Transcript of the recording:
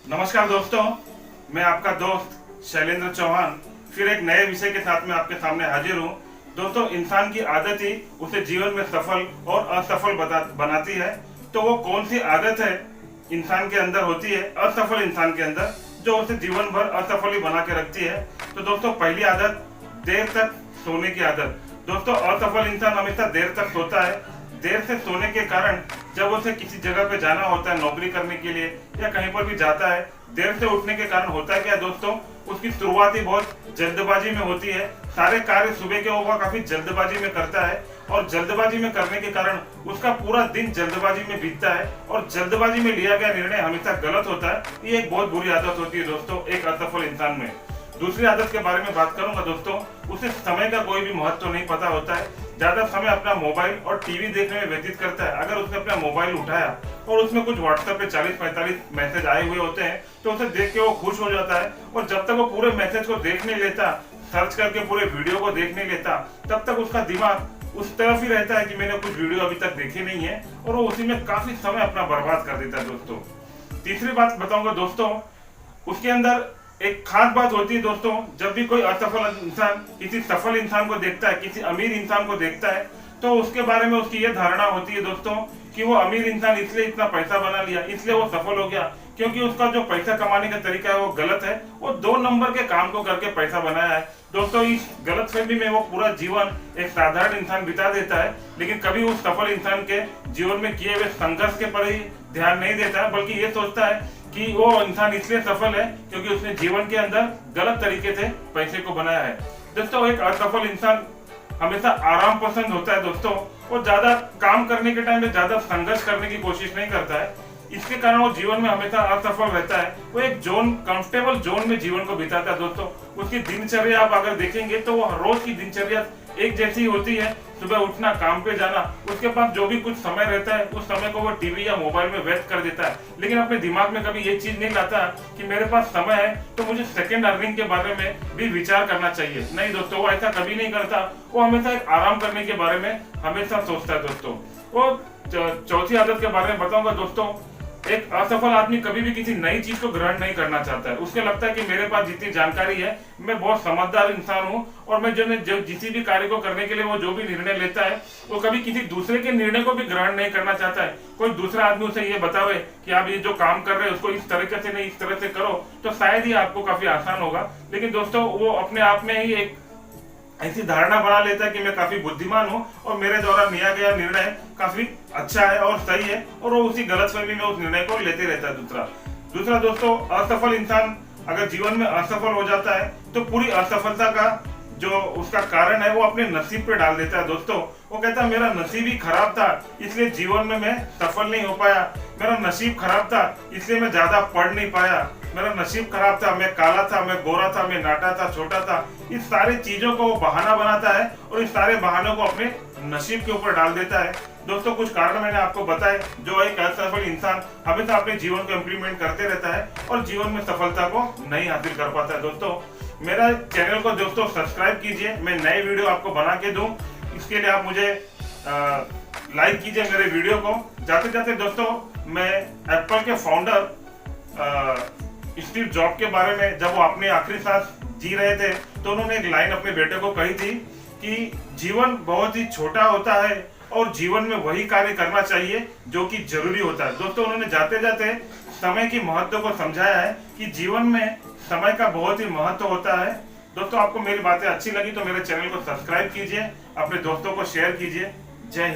नमस्कार दोस्तों, मैं आपका दोस्त शैलेंद्र चौहान फिर एक नए विषय के साथ में आपके सामने हाजिर हूँ। दोस्तों, इंसान की आदत ही उसे जीवन में सफल और असफल बनाती है। तो वो कौन सी आदत है इंसान के अंदर होती है, असफल इंसान के अंदर, जो उसे जीवन भर असफल ही बना के रखती है? तो दोस्तों, पहली आदत, देर तक सोने की आदत। दोस्तों, असफल इंसान हमेशा देर तक सोता है। देर से सोने के कारण जब उसे किसी जगह पे जाना होता है नौकरी करने के लिए या कहीं पर भी जाता है, देर से उठने के कारण होता है क्या दोस्तों, उसकी शुरुआत ही बहुत जल्दबाजी में होती है। सारे कार्य सुबह के वो काफी जल्दबाजी में करता है और जल्दबाजी में करने के कारण उसका पूरा दिन जल्दबाजी में बीतता है और जल्दबाजी में लिया गया निर्णय हमेशा गलत होता है। ये एक बहुत बुरी आदत होती है दोस्तों एक असफल इंसान में। दूसरी आदत के बारे में बात करूंगा दोस्तों, उसे समय का कोई भी महत्व नहीं पता होता है। ज्यादा समय अपना मोबाइल और टीवी देखने में व्यतीत करता है। अगर उसने अपना मोबाइल उठाया और उसमें कुछ व्हाट्सएप पे 40-45 मैसेज आए हुए होते हैं तो उसे देख के वो खुश हो जाता है और जब तक वो पूरे मैसेज को देख नहीं लेता, सर्च करके पूरे वीडियो को देख नहीं लेता, तब तक उसका दिमाग उस तरफ ही रहता है कि मैंने कुछ वीडियो अभी तक देखे नहीं है और वो उसी में काफी समय अपना बर्बाद कर देता है दोस्तों। तीसरी बात बताऊंगा दोस्तों, उसके अंदर एक खास बात होती है दोस्तों, जब भी कोई असफल इंसान किसी सफल इंसान को देखता है, किसी अमीर इंसान को देखता है, तो उसके बारे में उसकी यह धारणा होती है दोस्तों कि वो अमीर इंसान इसलिए इतना पैसा बना लिया, इसलिए वो सफल हो गया क्योंकि उसका जो पैसा कमाने का तरीका है वो गलत है। वो 2 नंबर के काम को करके पैसा बनाया है दोस्तों। इस गलतफहमी में वो पूरा जीवन एक साधारण इंसान बिता देता है, लेकिन कभी उस सफल इंसान के जीवन में किए हुए संघर्ष के पर ही ध्यान नहीं देता है, बल्कि ये सोचता है कि वो इंसान इसलिए सफल है क्योंकि उसने जीवन के अंदर गलत तरीके से पैसे को बनाया है। दोस्तों, एक असफल इंसान हमेशा आराम पसंद होता है दोस्तों। वो ज्यादा काम करने के टाइम में ज्यादा संघर्ष करने की कोशिश नहीं करता है। इसके कारण वो जीवन में हमेशा असफल रहता है। वो एक कंफर्टेबल जोन में जीवन को बिताता है दोस्तों। उसकी दिनचर्या आप अगर देखेंगे तो वो रोज की दिनचर्या एक जैसी होती है। सुबह उठना, काम पे जाना, उसके पास जो भी कुछ समय रहता है उस समय को वो टीवी या मोबाइल में व्यस्त कर देता है, लेकिन अपने दिमाग में कभी ये चीज नहीं लाता कि मेरे पास समय है तो मुझे सेकंड अर्निंग के बारे में भी विचार करना चाहिए। नहीं दोस्तों, वो ऐसा कभी नहीं करता। वो हमेशा एक आराम करने के बारे में हमेशा सोचता है दोस्तों। वो चौथी आदत के बारे में बताऊंगा दोस्तों, एक असफल आदमी कभी भी किसी नई चीज को ग्रहण नहीं करना चाहता है। उसको लगता है कि मेरे पास जितनी जानकारी है, मैं बहुत समझदार इंसान हूँ और मैं जो किसी भी कार्य को करने के लिए वो जो भी निर्णय लेता है वो कभी किसी दूसरे के निर्णय को भी ग्रहण नहीं करना चाहता है। कोई दूसरा आदमी उसे ये बतावे कि आप ये जो काम कर रहे हैं उसको इस तरीके से नहीं इस तरह से करो तो शायद ही आपको काफी आसान होगा, लेकिन दोस्तों वो अपने आप में ही एक ऐसी धारणा बना लेता है कि मैं काफी बुद्धिमान हूँ और मेरे द्वारा लिया गया निर्णय काफी अच्छा है और सही है, और वो उसी गलतफहमी में उस निर्णय को लेते रहता है। दूसरा दोस्तों, असफल इंसान अगर जीवन में असफल हो जाता है तो पूरी असफलता का जो उसका कारण है वो अपने नसीब पे डाल देता है दोस्तों। वो कहता है मेरा नसीब ही खराब था इसलिए जीवन में मैं सफल नहीं हो पाया, मेरा नसीब खराब था इसलिए मैं ज्यादा पढ़ नहीं पाया, मेरा नसीब खराब था, मैं काला था, मैं गोरा था, मैं नाटा था, छोटा था। इस सारी चीजों को वो बहाना बनाता है और इस सारे बहानों को अपने नसीब के ऊपर डाल देता है दोस्तों। कुछ कारण मैंने आपको बताए जो एक असफल इंसान हमेशा अपने जीवन को इम्प्लीमेंट करते रहता है और जीवन में सफलता को नहीं हासिल कर पाता है। दोस्तों, मेरा चैनल को दोस्तों सब्सक्राइब कीजिए, मैं नए वीडियो आपको बना के दूं। इसके लिए आप मुझे लाइक कीजिए मेरे वीडियो को। जाते जाते दोस्तों, मैं एप्पल के फाउंडर स्टीव जॉब के बारे में, जब वो अपने आखिरी सांस जी रहे थे तो उन्होंने एक लाइन अपने बेटे को कही थी कि जीवन बहुत ही छोटा होता है और जीवन में वही कार्य करना चाहिए जो कि जरूरी होता है। दोस्तों, उन्होंने जाते जाते समय की महत्व को समझाया है कि जीवन में समय का बहुत ही महत्व होता है। दोस्तों, आपको मेरी बातें अच्छी लगी तो मेरे चैनल को सब्सक्राइब कीजिए, अपने दोस्तों को शेयर कीजिए। जय हिंद।